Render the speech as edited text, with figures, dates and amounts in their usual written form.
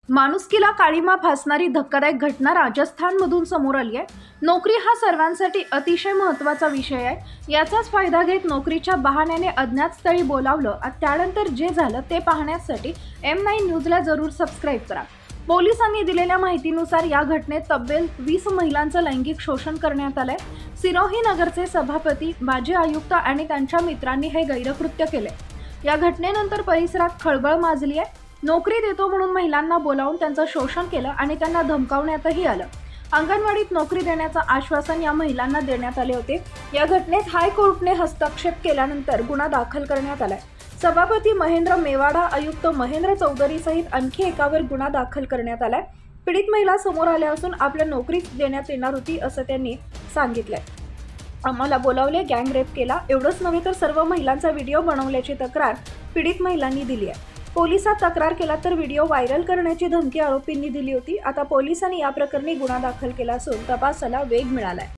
माणुसकीला काळीमा फासणारी धक्कादायक घटना राजस्थानमधून समोर आली आहे। नोकरी हा सर्वांसाठी अतिशय महत्त्वाचा विषय आहे। याचाच फायदा घेत नोकरीच्या बहाण्याने अज्ञात स्थळी बोलावलं आणि त्यानंतर जे झालं ते पाहण्यासाठी M9 न्यूजला जरूर सबस्क्राइब करा। पोलिसांनी दिलेल्या माहितीनुसार या घटनेत तब्बल 20 महिलांचं लैंगिक शोषण करण्यात आलंय। सिरोही नगरचे सभापती, माजी आयुक्त आणि त्यांच्या मित्रांनी हे गैरकृत्य केले। या घटनेनंतर परिसरात खळबळ माजली आहे। नोकरी देतो म्हणून महिलांना बोलावून त्यांचं शोषण केलं आणि त्यांना धमकावण्यातही आलं। अंगणवाडीत नोकरी देण्याचं आश्वासन या महिलांना देण्यात आले होते। या घटनेत हायकोर्टाने हस्तक्षेप केल्यानंतर गुन्हा दाखल करण्यात आलाय। सभापती महेंद्र मेवाडा, आयुक्त महेंद्र चौधरी सहित आणखी एकावर गुन्हा दाखल करण्यात आलाय। पीडित महिला समोर आल्या असून आपल्या नोकरी देण्यात येणार होती असं त्यांनी सांगितलंय। आम्हाला बोलावले, गँग रेप केला, एवढंच नव्हे तर सर्व महिलांचा व्हिडिओ बनवल्याची तक्रार पीडित महिलांनी दिली आहे। पोलिसात तक्रार केला तर व्हिडिओ व्हायरल करण्याची धमकी आरोपींनी दिली होती। आता पोलिसांनी या प्रकरणी गुन्हा दाखल केला असून तपासाला वेग मिळालाय।